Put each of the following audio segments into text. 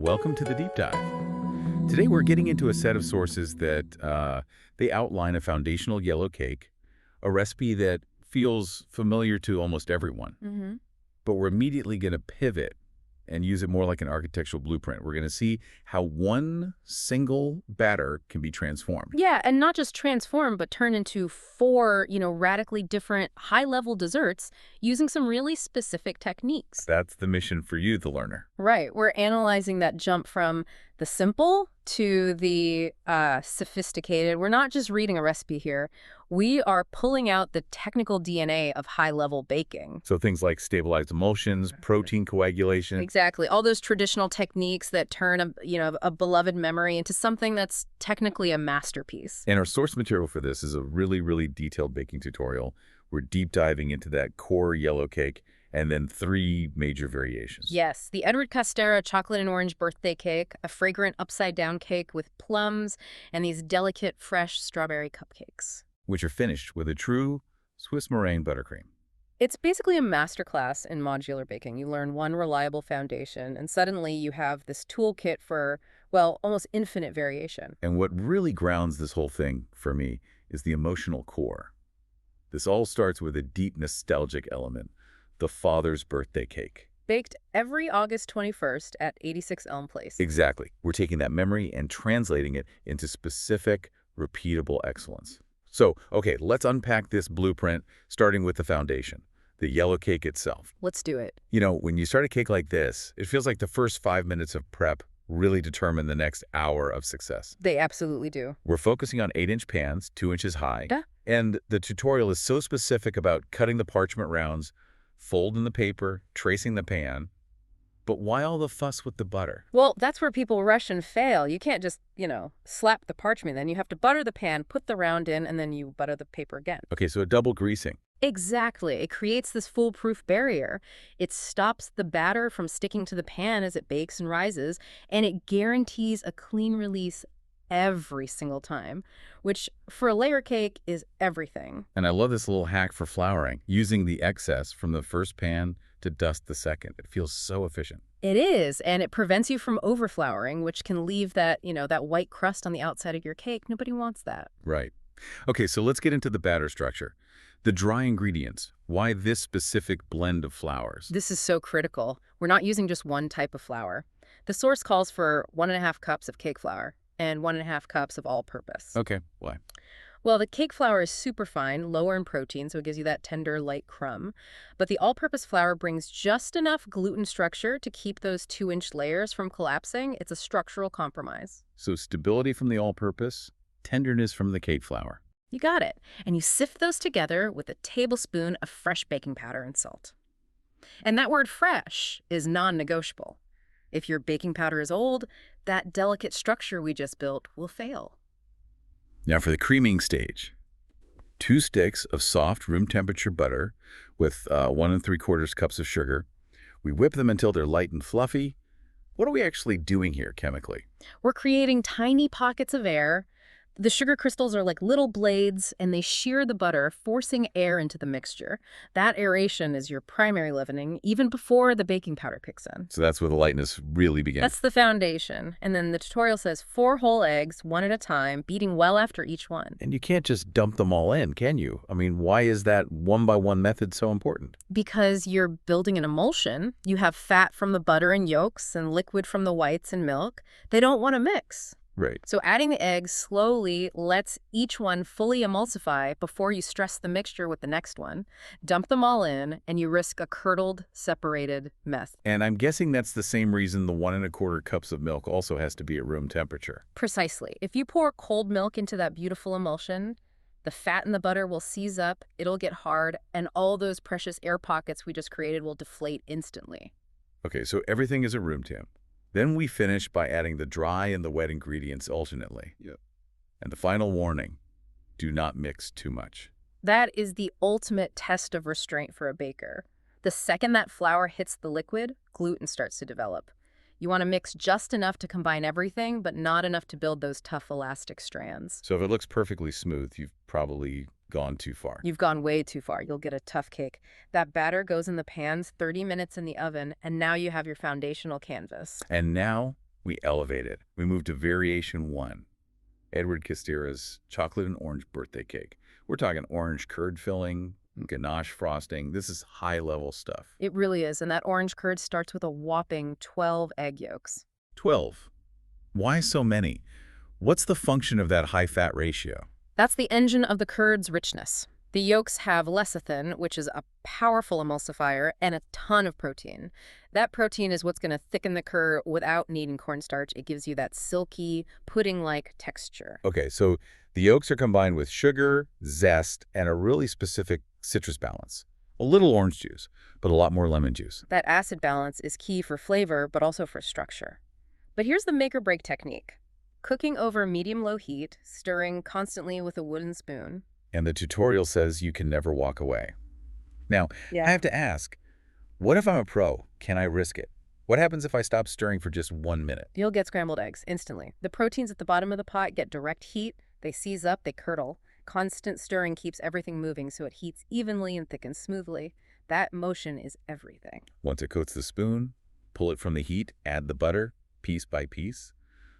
welcome to the Deep Dive. Today we're getting into a set of sources that they outline a foundational yellow cake, a recipe that feels familiar to almost everyone. But we're immediately going to pivot and use it more like an architectural blueprint. We're going to see how one single batter can be transformed. Yeah, and not just transform, but turn into four, radically different high-level desserts using some really specific techniques. That's the mission for you, the learner. Right. We're analyzing that jump from the simple to the sophisticated. We're not just reading a recipe here. We are pulling out the technical DNA of high-level baking. So things like stabilized emulsions, protein coagulation. Exactly. All those traditional techniques that turn a beloved memory into something that's technically a masterpiece. And our source material for this is a really, really detailed baking tutorial. We're deep diving into that core yellow cake and then 3 major variations. Yes, the Edward Castera chocolate and orange birthday cake, a fragrant upside-down cake with plums, and these delicate, fresh strawberry cupcakes, which are finished with a true Swiss meringue buttercream. It's basically a masterclass in modular baking. You learn one reliable foundation, and suddenly you have this toolkit for, well, almost infinite variation. And what really grounds this whole thing, for me, is the emotional core. This all starts with a deep nostalgic element, the father's birthday cake. Baked every August 21st at 86 Elm Place. Exactly. We're taking that memory and translating it into specific, repeatable excellence. So, okay, let's unpack this blueprint, starting with the foundation, the yellow cake itself. Let's do it. You know, when you start a cake like this, it feels like the first 5 minutes of prep really determine the next hour of success. They absolutely do. We're focusing on 8-inch pans, 2 inches high. Yeah. And the tutorial is so specific about cutting the parchment rounds, folding the paper, tracing the pan. But why all the fuss with the butter? Well, that's where people rush and fail. You can't just, slap the parchment. Then you have to butter the pan, put the round in, and then you butter the paper again. Okay, so a double greasing. Exactly. It creates this foolproof barrier. It stops the batter from sticking to the pan as it bakes and rises, and it guarantees a clean release every single time, which for a layer cake is everything. And I love this little hack for flouring, using the excess from the first pan to dust the second. It feels so efficient. It is, and it prevents you from overflouring, which can leave that, that white crust on the outside of your cake. Nobody wants that. Right. Okay, so let's get into the batter structure. The dry ingredients. Why this specific blend of flours? This is so critical. We're not using just one type of flour. The source calls for 1.5 cups of cake flour and 1.5 cups of all-purpose. Okay, why? Well, the cake flour is super fine, lower in protein, so it gives you that tender, light crumb. But the all-purpose flour brings just enough gluten structure to keep those 2-inch layers from collapsing. It's a structural compromise. So stability from the all-purpose, tenderness from the cake flour. You got it. And you sift those together with a tablespoon of fresh baking powder and salt. And that word fresh is non-negotiable. If your baking powder is old, that delicate structure we just built will fail. Now for the creaming stage. 2 sticks of soft room temperature butter with 1 3/4 cups of sugar. We whip them until they're light and fluffy. What are we actually doing here chemically? We're creating tiny pockets of air. The sugar crystals are like little blades, and they shear the butter, forcing air into the mixture. That aeration is your primary leavening, even before the baking powder kicks in. So that's where the lightness really begins. That's the foundation. And then the tutorial says 4 whole eggs, 1 at a time, beating well after each one. And you can't just dump them all in, can you? I mean, why is that 1-by-1 method so important? Because you're building an emulsion. You have fat from the butter and yolks and liquid from the whites and milk. They don't want to mix. Right. So adding the eggs slowly lets each one fully emulsify before you stress the mixture with the next one. Dump them all in, and you risk a curdled, separated mess. And I'm guessing that's the same reason the 1 1/4 cups of milk also has to be at room temperature. Precisely. If you pour cold milk into that beautiful emulsion, the fat in the butter will seize up, it'll get hard, and all those precious air pockets we just created will deflate instantly. Okay, so everything is at room temp. Then we finish by adding the dry and the wet ingredients alternately. Yep. And the final warning, do not mix too much. That is the ultimate test of restraint for a baker. The second that flour hits the liquid, gluten starts to develop. You want to mix just enough to combine everything, but not enough to build those tough elastic strands. So if it looks perfectly smooth, you've probably gone too far. You've gone way too far. You'll get a tough cake. That batter goes in the pans, 30 minutes in the oven, and now you have your foundational canvas. And now We elevate it. We move to variation 1, Edward Castira's chocolate and orange birthday cake. We're talking orange curd filling, ganache frosting. This is high-level stuff. It really is, and that orange curd starts with a whopping 12 egg yolks. 12. Why so many? What's the function of that high-fat ratio? That's the engine of the curd's richness. The yolks have lecithin, which is a powerful emulsifier, and a ton of protein. That protein is what's going to thicken the curd without needing cornstarch. It gives you that silky, pudding-like texture. Okay, so the yolks are combined with sugar, zest, and a really specific citrus balance. A little orange juice, but a lot more lemon juice. That acid balance is key for flavor, but also for structure. But here's the make-or-break technique. Cooking over medium-low heat, stirring constantly with a wooden spoon. And the tutorial says you can never walk away. Now, Yeah. I have to ask, what if I'm a pro? Can I risk it? What happens if I stop stirring for just 1 minute? You'll get scrambled eggs instantly. The proteins at the bottom of the pot get direct heat. They seize up, they curdle. Constant stirring keeps everything moving so it heats evenly and thickens smoothly. That motion is everything. Once it coats the spoon, pull it from the heat, add the butter, piece by piece.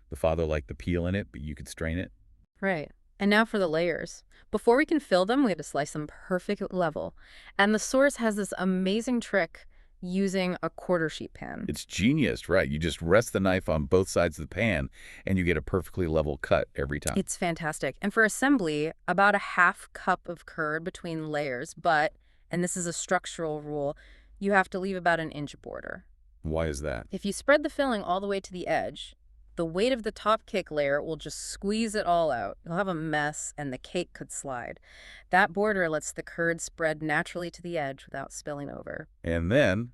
The father liked the peel in it, but you could strain it. Right. And now for the layers. Before we can fill them, we have to slice them perfect level. And the source has this amazing trick using a quarter sheet pan. It's genius, right? You just rest the knife on both sides of the pan, and you get a perfectly level cut every time. It's fantastic. And for assembly, about a half cup of curd between layers, but, and this is a structural rule, you have to leave about an inch border. Why is that? If you spread the filling all the way to the edge, the weight of the top cake layer will just squeeze it all out. You'll have a mess, and the cake could slide. That border lets the curd spread naturally to the edge without spilling over. And then,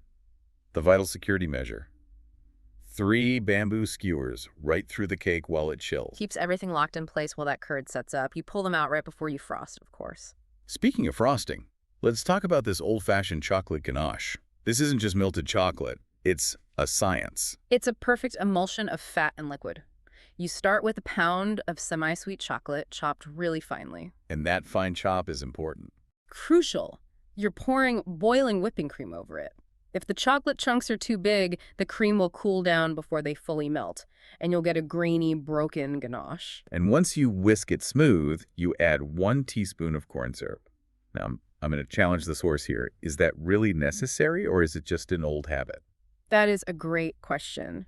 the vital security measure. 3 bamboo skewers right through the cake while it chills. Keeps everything locked in place while that curd sets up. You pull them out right before you frost, of course. Speaking of frosting, let's talk about this old-fashioned chocolate ganache. This isn't just melted chocolate. It's a science. It's a perfect emulsion of fat and liquid. You start with a pound of semi-sweet chocolate chopped really finely. And that fine chop is important. Crucial. You're pouring boiling whipping cream over it. If the chocolate chunks are too big, the cream will cool down before they fully melt, and you'll get a grainy, broken ganache. And once you whisk it smooth, you add 1 teaspoon of corn syrup. Now, I'm going to challenge the source here. Is that really necessary, or is it just an old habit? That is a great question.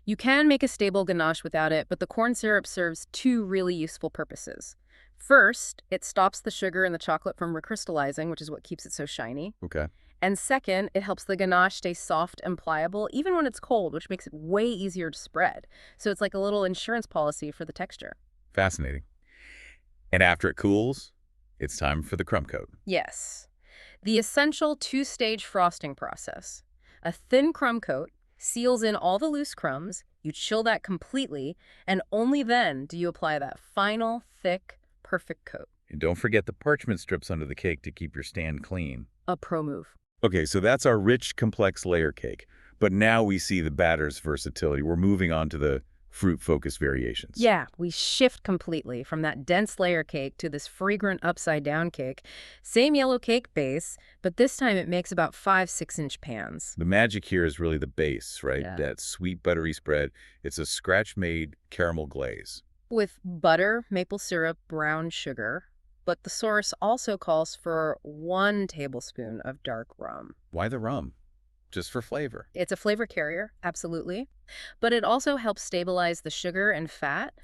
You can make a stable ganache without it, but the corn syrup serves 2 really useful purposes. First, it stops the sugar in the chocolate from recrystallizing, which is what keeps it so shiny. Okay. And second, it helps the ganache stay soft and pliable, even when it's cold, which makes it way easier to spread. So it's like a little insurance policy for the texture. Fascinating. And after it cools, it's time for the crumb coat. Yes. The essential 2-stage frosting process. A thin crumb coat seals in all the loose crumbs, you chill that completely, and only then do you apply that final, thick, perfect coat. And don't forget the parchment strips under the cake to keep your stand clean. A pro move. Okay, so that's our rich, complex layer cake. But now we see the batter's versatility. We're moving on to the fruit-focused variations. Yeah, we shift completely from that dense layer cake to this fragrant upside-down cake. Same yellow cake base, but this time it makes about 5 6-inch pans. The magic here is really the base, right? Yeah. That sweet, buttery spread. It's a scratch-made caramel glaze. With butter, maple syrup, brown sugar. But the source also calls for 1 tablespoon of dark rum. Why the rum? Just for flavor. It's a flavor carrier, absolutely. But it also helps stabilize the sugar and fat,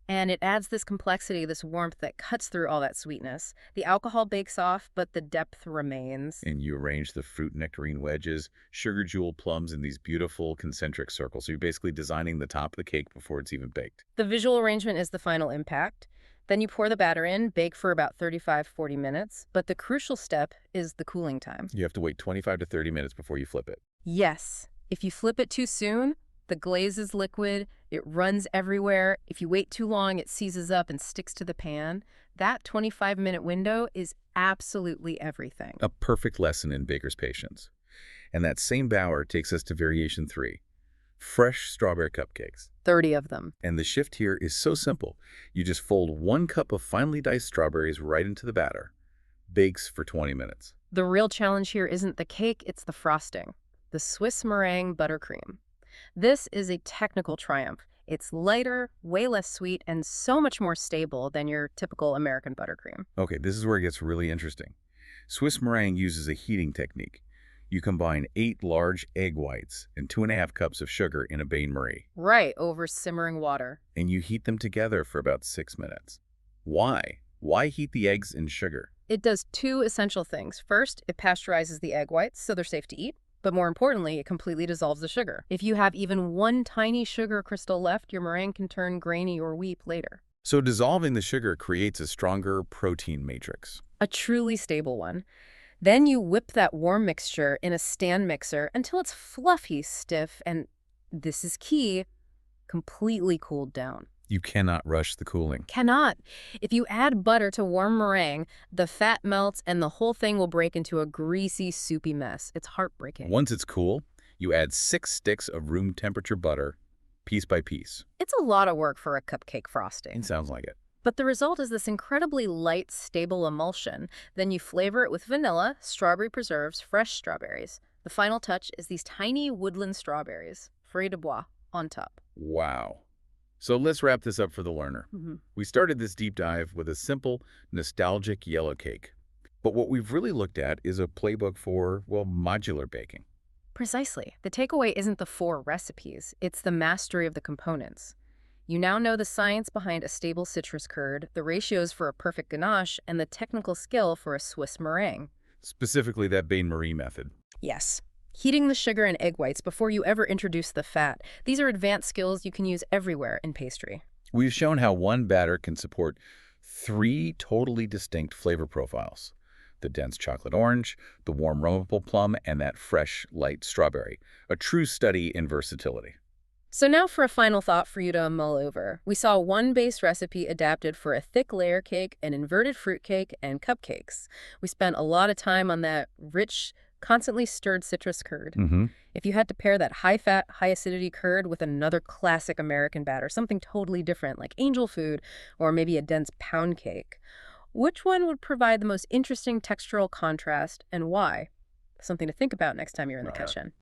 and it adds this complexity, this warmth that cuts through all that sweetness. The alcohol bakes off, but the depth remains. And you arrange the fruit nectarine wedges, sugar jewel plums in these beautiful concentric circles. So you're basically designing the top of the cake before it's even baked. The visual arrangement is the final impact. Then you pour the batter in, bake for about 35-40 minutes. But the crucial step is the cooling time. You have to wait 25 to 30 minutes before you flip it. Yes. If you flip it too soon, the glaze is liquid, it runs everywhere. If you wait too long, it seizes up and sticks to the pan. That 25-minute window is absolutely everything. A perfect lesson in baker's patience. And that same bower takes us to variation 3. Fresh strawberry cupcakes. 30 of them. And the shift here is so simple. You just fold 1 cup of finely diced strawberries right into the batter. Bakes for 20 minutes. The real challenge here isn't the cake, it's the frosting. The Swiss meringue buttercream. This is a technical triumph. It's lighter, way less sweet, and so much more stable than your typical American buttercream. Okay, this is where it gets really interesting. Swiss meringue uses a heating technique. You combine 8 large egg whites and 2.5 cups of sugar in a bain-marie, Right, over simmering water. and you heat them together for about 6 minutes. Why? Why heat the eggs in sugar? It does two essential things. First, it pasteurizes the egg whites so they're safe to eat. But more importantly, it completely dissolves the sugar. If you have even one tiny sugar crystal left, your meringue can turn grainy or weep later. So dissolving the sugar creates a stronger protein matrix. A truly stable one. Then you whip that warm mixture in a stand mixer until it's fluffy, stiff, and, this is key, completely cooled down. You cannot rush the cooling. Cannot. If you add butter to warm meringue, the fat melts and the whole thing will break into a greasy, soupy mess. It's heartbreaking. Once it's cool, you add 6 sticks of room temperature butter, piece by piece. It's a lot of work for a cupcake frosting. It sounds like it. But the result is this incredibly light, stable emulsion. Then you flavor it with vanilla, strawberry preserves, fresh strawberries. The final touch is these tiny woodland strawberries, feuille de bois, on top. Wow. So let's wrap this up for the learner. Mm-hmm. We started this deep dive with a simple, nostalgic yellow cake. But what we've really looked at is a playbook for, well, modular baking. Precisely. The takeaway isn't the 4 recipes, it's the mastery of the components. You now know the science behind a stable citrus curd, the ratios for a perfect ganache, and the technical skill for a Swiss meringue. Specifically that bain-marie method. Yes. Heating the sugar and egg whites before you ever introduce the fat. These are advanced skills you can use everywhere in pastry. We've shown how one batter can support 3 totally distinct flavor profiles. The dense chocolate orange, the warm rummaple plum, and that fresh, light strawberry. A true study in versatility. So now for a final thought for you to mull over. We saw one base recipe adapted for a thick layer cake, an inverted fruit cake, and cupcakes. We spent a lot of time on that rich, constantly stirred citrus curd. If you had to pair that high-fat, high-acidity curd with another classic American batter, something totally different like angel food or maybe a dense pound cake, which one would provide the most interesting textural contrast and why? Something to think about next time you're in the kitchen.